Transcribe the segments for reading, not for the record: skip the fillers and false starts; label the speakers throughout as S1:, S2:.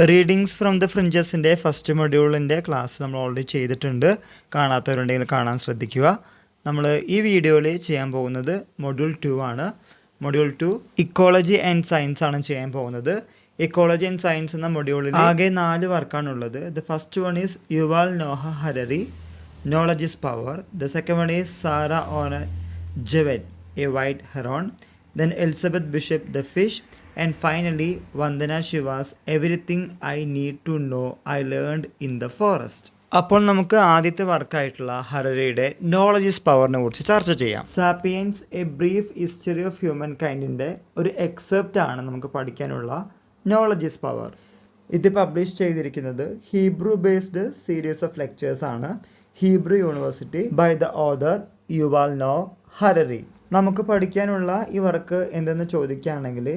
S1: Readings from the ഫ്രിഞ്ചസിൻ്റെ first മൊഡ്യൂളിൻ്റെ class നമ്മൾ ഓൾറെഡി ചെയ്തിട്ടുണ്ട്. കാണാത്തവരുണ്ടെങ്കിൽ കാണാൻ ശ്രദ്ധിക്കുക. നമ്മൾ ഈ വീഡിയോയിൽ ചെയ്യാൻ പോകുന്നത് മൊഡ്യൂൾ 2 ആണ്. മൊഡ്യൂൾ 2 ഇക്കോളജി ആൻഡ് സയൻസ് ആണ് ചെയ്യാൻ പോകുന്നത്. ഇക്കോളജി ആൻഡ് സയൻസ് എന്ന മൊഡ്യൂളിൽ ആകെ 4 വർക്കാണുള്ളത്. The first one is Yuval Noah Harari, knowledge is power. The second one is Sarah Orne Jewett, a white heron. Then Elizabeth Bishop, the fish. And finally, Vandana Shiva's Everything I Need to Know I Learned in the Forest. അപ്പോൾ നമുക്ക് ആദ്യത്തെ വർക്കായിട്ടുള്ള ഹരറിയുടെ knowledge is പവറിനെ കുറിച്ച് ചർച്ച ചെയ്യാം. Sapiens a brief history of human കൈൻഡിൻ്റെ ഒരു excerpt ആണ് നമുക്ക് പഠിക്കാനുള്ള നോളജ് ഈസ് പവർ. ഇത് പബ്ലിഷ് ചെയ്തിരിക്കുന്നത് Hebrew based series of lectures ആണ്, Hebrew university, by the author Yuval Noah Harari. നമുക്ക് പഠിക്കാനുള്ള ഈ വർക്ക് എന്തെന്ന് ചോദിക്കുകയാണെങ്കിൽ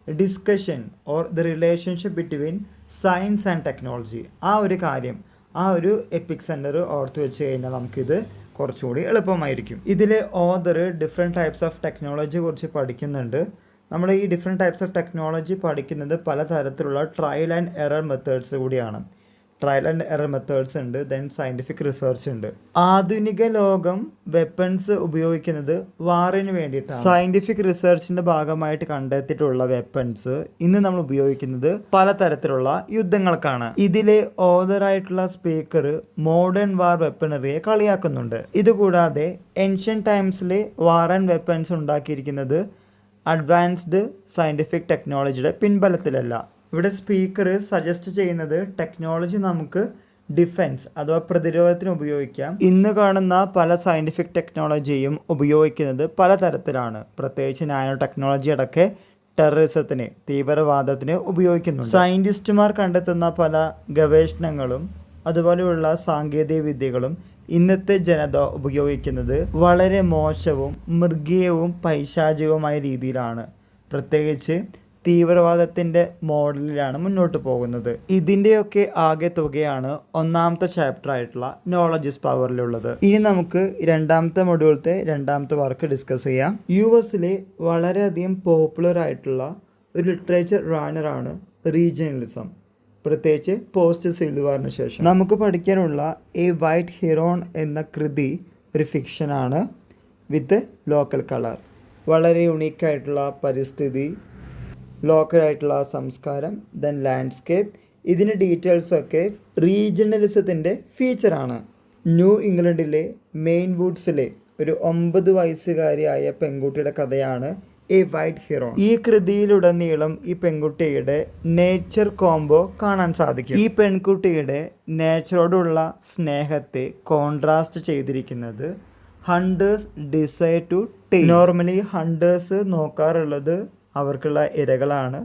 S1: discussion or the relationship between science and technology, ആ ഒരു കാര്യം, ആ ഒരു എപ്പിക് സെൻറ്റർ ഓർത്ത് വെച്ച് കഴിഞ്ഞാൽ നമുക്കിത് കുറച്ചുകൂടി എളുപ്പമായിരിക്കും. ഇതിൽ ഓതർ ഡിഫറെൻറ്റ് ടൈപ്സ് ഓഫ് ടെക്നോളജിയെ കുറിച്ച് പഠിക്കുന്നുണ്ട്. നമ്മൾ ഈ ഡിഫറെൻറ്റ് ടൈപ്സ് ഓഫ് ടെക്നോളജി പഠിക്കുന്നത് പലതരത്തിലുള്ള ട്രയൽ ആൻഡ് എറർ മെത്തേഡ്സ് കൂടിയാണ്. ട്രയൽ ആൻഡ് എറർ മെത്തേഡ്സ് ഉണ്ട്, ദെൻ സയൻറ്റിഫിക് റിസർച്ച് ഉണ്ട്. ആധുനിക ലോകം വെപ്പൺസ് ഉപയോഗിക്കുന്നത് വാറിന് വേണ്ടിയിട്ടാണ്. സയൻറ്റിഫിക് റിസർച്ചിൻ്റെ ഭാഗമായിട്ട് കണ്ടെത്തിയിട്ടുള്ള വെപ്പൺസ് ഇന്ന് നമ്മൾ ഉപയോഗിക്കുന്നത് പലതരത്തിലുള്ള യുദ്ധങ്ങൾക്കാണ്. ഇതിലെ ഓതറായിട്ടുള്ള സ്പീക്കർ മോഡേൺ വാർ വെപ്പണറിയെ കളിയാക്കുന്നുണ്ട്. ഇതുകൂടാതെ ഏൻഷ്യൻ ടൈംസിലെ വാർ ആൻഡ് വെപ്പൺസ് ഉണ്ടാക്കിയിരിക്കുന്നത് അഡ്വാൻസ്ഡ് സയൻറ്റിഫിക് ടെക്നോളജിയുടെ പിൻബലത്തിലല്ല. ഇവിടെ സ്പീക്കർ സജസ്റ്റ് ചെയ്യുന്നത് ടെക്നോളജി നമുക്ക് ഡിഫെൻസ് അഥവാ പ്രതിരോധത്തിന് ഉപയോഗിക്കാം. ഇന്ന് കാണുന്ന പല സയൻറ്റിഫിക് ടെക്നോളജിയും ഉപയോഗിക്കുന്നത് പലതരത്തിലാണ്. പ്രത്യേകിച്ച് നാനോ ടെക്നോളജി അടക്കെ ടെററിസത്തിന്, തീവ്രവാദത്തിന് ഉപയോഗിക്കുന്നുണ്ട്. സയൻറ്റിസ്റ്റുമാർ കണ്ടെത്തുന്ന പല ഗവേഷണങ്ങളും അതുപോലെയുള്ള സാങ്കേതിക വിദ്യകളും ഇന്നത്തെ ജനത ഉപയോഗിക്കുന്നത് വളരെ മോശവും മൃഗീയവും പൈശാചികവുമായ രീതിയിലാണ്. പ്രത്യേകിച്ച് തീവ്രവാദത്തിൻ്റെ മോഡലിലാണ് മുന്നോട്ട് പോകുന്നത്. ഇതിൻ്റെയൊക്കെ ആകെ തുകയാണ് ഒന്നാമത്തെ ചാപ്റ്റർ ആയിട്ടുള്ള നോളജ് ഈസ് പവറിലുള്ളത്. ഇനി നമുക്ക് രണ്ടാമത്തെ മൊഡ്യൂളത്തെ രണ്ടാമത്തെ വർക്ക് ഡിസ്കസ് ചെയ്യാം. US-ലെ വളരെയധികം പോപ്പുലർ ആയിട്ടുള്ള ഒരു ലിറ്ററേച്ചർ ജോണറാണ് റീജിയണലിസം, പ്രത്യേകിച്ച് പോസ്റ്റ് സിവിൽ വാറിന് ശേഷം. നമുക്ക് പഠിക്കാനുള്ള എ വൈറ്റ് ഹെറോൺ എന്ന കൃതി ഒരു ഫിക്ഷനാണ് വിത്ത് ലോക്കൽ കളർ. വളരെ യുണീക്കായിട്ടുള്ള പരിസ്ഥിതി, ലോക്കലായിട്ടുള്ള സംസ്കാരം, ദെൻ ലാൻഡ്സ്കേപ്പ്, ഇതിൻ്റെ ഡീറ്റെയിൽസൊക്കെ റീജിയണലിസത്തിൻ്റെ ഫീച്ചറാണ്. ന്യൂ ഇംഗ്ലണ്ടിലെ മെയിൻ വുഡ്സിലെ ഒരു 9 വയസ്സുകാരിയായ പെൺകുട്ടിയുടെ കഥയാണ് എ വൈറ്റ് ഹീറോ. ഈ കൃതിയിലുടനീളം ഈ പെൺകുട്ടിയുടെ നേച്ചർ കോംബോ കാണാൻ സാധിക്കും. ഈ പെൺകുട്ടിയുടെ നേച്ചറോടുള്ള സ്നേഹത്തെ കോൺട്രാസ്റ്റ് ചെയ്തിരിക്കുന്നത് hunters desire to tame. Normally hunters നോക്കാറുള്ളത് അവർക്കുള്ള ഇരകളാണ്.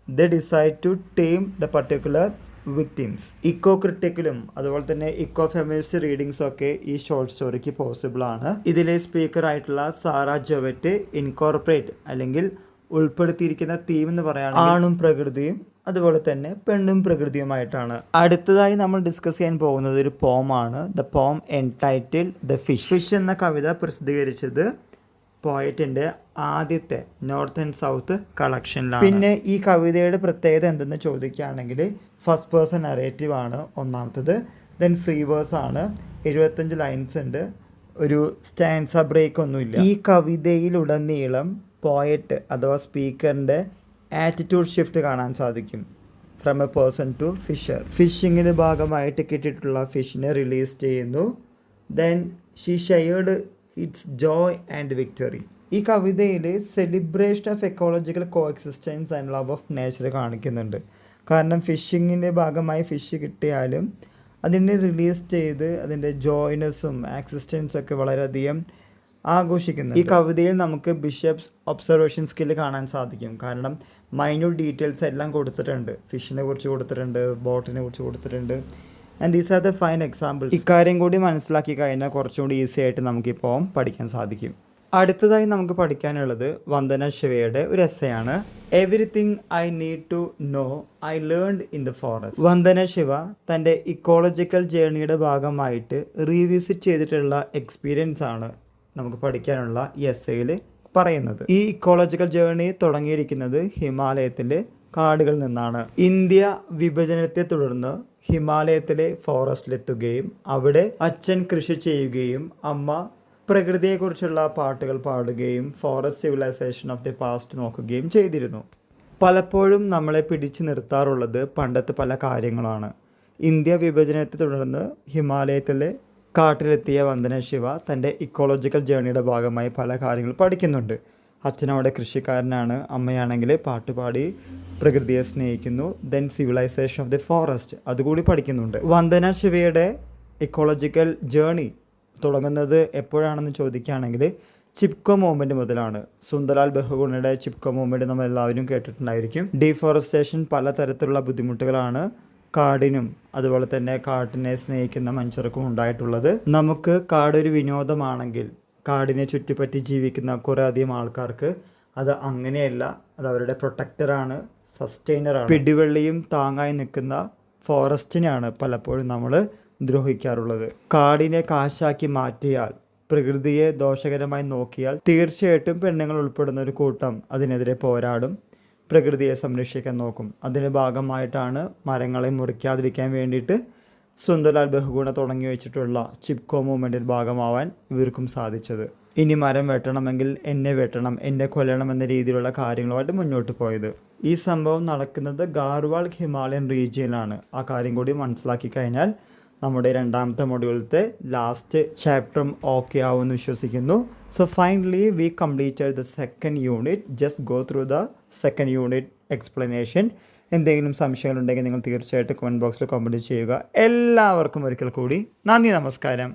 S1: The desire to tame the particular victims. Eco ക്രിട്ടിക്കലും അതുപോലെ തന്നെ ഇക്കോ ഫെമിനിസ്റ്റ് റീഡിങ്സും ഒക്കെ ഈ ഷോർട്ട് സ്റ്റോറിക്ക് പോസിബിൾ ആണ്. ഇതിലെ സ്പീക്കർ ആയിട്ടുള്ള സാറ ജെവറ്റ് ഇൻകോർപ്പറേറ്റ് അല്ലെങ്കിൽ ഉൾപ്പെടുത്തിയിരിക്കുന്ന തീം എന്ന് പറയുകയാണെങ്കിൽ ആണും പ്രകൃതിയും അതുപോലെ തന്നെ പെണ്ണും പ്രകൃതിയുമായിട്ടാണ്. അടുത്തതായി നമ്മൾ ഡിസ്കസ് ചെയ്യാൻ പോകുന്നത് ഒരു പോമാണ്. The poem entitled the fish. Fish എന്ന കവിത പ്രസിദ്ധീകരിച്ചത് പോയറ്റിൻ്റെ ആദ്യത്തെ നോർത്ത് ആൻഡ് സൗത്ത് കളക്ഷനിലാണ്. പിന്നെ ഈ കവിതയുടെ പ്രത്യേകത എന്തെന്ന് ചോദിക്കുകയാണെങ്കിൽ ഫസ്റ്റ് പേഴ്സൺ നറേറ്റീവ് ആണ് ഒന്നാമത്തത്. ദെൻ ഫ്രീ വേഴ്സ് ആണ്, 75 ലൈൻസ് ഉണ്ട്, ഒരു സ്റ്റാൻസ ബ്രേക്ക് ഒന്നുമില്ല. ഈ കവിതയിലുടനീളം പോയറ്റ് അഥവാ സ്പീക്കറിൻ്റെ ആറ്റിറ്റ്യൂഡ് ഷിഫ്റ്റ് കാണാൻ സാധിക്കും. From a person to fisher. ഫിഷിങ്ങിന് ഭാഗമായിട്ട് കിട്ടിയിട്ടുള്ള ഫിഷിനെ റിലീസ് ചെയ്യുന്നു. Then she shared its joy and victory. ഈ കവിതയിൽ celebration of ecological coexistence and love of nature കാണിക്കുന്നുണ്ട്. കാരണം ഫിഷിങ്ങിൻ്റെ ഭാഗമായി ഫിഷ് കിട്ടിയാലും അതിനെ റിലീസ് ചെയ്ത് അതിൻ്റെ ജോയ്നെസ്സും എക്സിസ്റ്റൻസും ഒക്കെ വളരെയധികം ആഘോഷിക്കുന്നു. ഈ കവിതയിൽ നമുക്ക് ബിഷപ്സ് ഒബ്സർവേഷൻ സ്കില്ല് കാണാൻ സാധിക്കും. കാരണം മൈന്യൂട്ട് ഡീറ്റെയിൽസ് എല്ലാം കൊടുത്തിട്ടുണ്ട്. ഫിഷിനെ കുറിച്ച് കൊടുത്തിട്ടുണ്ട്, ബോട്ടിനെ കുറിച്ച് കൊടുത്തിട്ടുണ്ട്. And these are the fine example. ഇക്കാര്യം കൂടി മനസ്സിലാക്കി കഴിഞ്ഞാൽ കുറച്ചുകൂടി ഈസി ആയിട്ട് നമുക്കിപ്പോൾ പഠിക്കാൻ സാധിക്കും. അടുത്തതായി നമുക്ക് പഠിക്കാനുള്ളത് വന്ദന ശിവയുടെ ഒരു എസ്സേയാണ്, everything I need to know I learned in the forest. Vandana Shiva തൻ്റെ ഇക്കോളജിക്കൽ ജേർണിയുടെ ഭാഗമായിട്ട് റീവിസിറ്റ് ചെയ്തിട്ടുള്ള എക്സ്പീരിയൻസ് ആണ് നമുക്ക് പഠിക്കാനുള്ള ഈ എസ്സേയിൽ പറയുന്നത്. ഈ ഇക്കോളജിക്കൽ ജേർണി തുടങ്ങിയിരിക്കുന്നത് ഹിമാലയത്തിലെ കാടുകളിൽ നിന്നാണ്. ഇന്ത്യ വിഭജനത്തെ തുടർന്ന് ഹിമാലയത്തിലെ ഫോറസ്റ്റിലെത്തുകയും അവിടെ അച്ഛൻ കൃഷി ചെയ്യുകയും അമ്മ പ്രകൃതിയെക്കുറിച്ചുള്ള പാട്ടുകൾ പാടുകയും forest civilization of the past നോക്കുകയും ചെയ്തിരുന്നു. പലപ്പോഴും നമ്മളെ പിടിച്ചു നിർത്താറുള്ളത് പണ്ടത്തെ പല കാര്യങ്ങളാണ്. ഇന്ത്യ വിഭജനത്തെ തുടർന്ന് ഹിമാലയത്തിലെ കാട്ടിലെത്തിയ വന്ദന ശിവ തൻ്റെ ഇക്കോളജിക്കൽ ജേണിയുടെ ഭാഗമായി പല കാര്യങ്ങൾ പഠിക്കുന്നുണ്ട്. അച്ഛനവിടെ കൃഷിക്കാരനാണ്, അമ്മയാണെങ്കിൽ പാട്ടുപാടി പ്രകൃതിയെ സ്നേഹിക്കുന്നു. Then civilization of the forest അതുകൂടി പഠിക്കുന്നുണ്ട്. വന്ദന ശിവയുടെ ഇക്കോളജിക്കൽ ജേണി തുടങ്ങുന്നത് എപ്പോഴാണെന്ന് ചോദിക്കുകയാണെങ്കിൽ ചിപ്കോ മൂവ്മെൻറ്റ് മുതലാണ്. സുന്ദർലാൽ ബഹുഗുണയുടെ ചിപ്കോ മൂവ്മെൻറ്റ് നമ്മൾ എല്ലാവരും കേട്ടിട്ടുണ്ടായിരിക്കും. ഡീഫോറസ്റ്റേഷൻ പലതരത്തിലുള്ള ബുദ്ധിമുട്ടുകളാണ് കാടിനും അതുപോലെ തന്നെ കാട്ടിനെ സ്നേഹിക്കുന്ന മനുഷ്യർക്കും ഉണ്ടായിട്ടുള്ളത്. നമുക്ക് കാടൊരു വിനോദമാണെങ്കിൽ കാടിനെ ചുറ്റിപ്പറ്റി ജീവിക്കുന്ന കുറേ അധികം ആൾക്കാർക്ക് അത് അങ്ങനെയല്ല. അത് അവരുടെ പ്രൊട്ടക്ടറാണ്, സസ്റ്റെയിനറാണ്. പിടിവെള്ളിയും താങ്ങായി നിൽക്കുന്ന ഫോറസ്റ്റിനെയാണ് പലപ്പോഴും നമ്മൾ ദ്രോഹിക്കാറുള്ളത്. കാടിനെ കാശാക്കി മാറ്റിയാൽ, പ്രകൃതിയെ ദോഷകരമായി നോക്കിയാൽ തീർച്ചയായിട്ടും പെണ്ണുങ്ങൾ ഉൾപ്പെടുന്ന ഒരു കൂട്ടം അതിനെതിരെ പോരാടും, പ്രകൃതിയെ സംരക്ഷിക്കാൻ നോക്കും. അതിൻ്റെ ഭാഗമായിട്ടാണ് മരങ്ങളെ മുറിക്കാതിരിക്കാൻ വേണ്ടിയിട്ട് സുന്ദർലാൽ ബഹുഗുണ തുടങ്ങി വെച്ചിട്ടുള്ള ചിപ്കോ മൂവ്മെൻറ്റിൻ്റെ ഭാഗമാവാൻ ഇവർക്കും സാധിച്ചത്. ഇനി മരം വെട്ടണമെങ്കിൽ എന്നെ വെട്ടണം, എന്നെ കൊല്ലണം എന്ന രീതിയിലുള്ള കാര്യങ്ങളുമായിട്ട് മുന്നോട്ട് പോയത്. ഈ സംഭവം നടക്കുന്നത് ഗാർവാൾ ഹിമാലയൻ റീജിയനിലാണ്. ആ കാര്യം കൂടി മനസ്സിലാക്കി കഴിഞ്ഞാൽ നമ്മുടെ രണ്ടാമത്തെ മൊഡ്യൂളിലത്തെ ലാസ്റ്റ് ചാപ്റ്ററും ഓക്കെ ആവുമെന്ന് വിശ്വസിക്കുന്നു. So finally we completed the second unit. Just go through the second unit explanation. എന്തെങ്കിലും സംശയങ്ങളുണ്ടെങ്കിൽ നിങ്ങൾ തീർച്ചയായിട്ടും കമൻറ്റ് ബോക്സിൽ കമൻറ്റ് ചെയ്യുക. എല്ലാവർക്കും ഒരിക്കൽ കൂടി നന്ദി, നമസ്കാരം.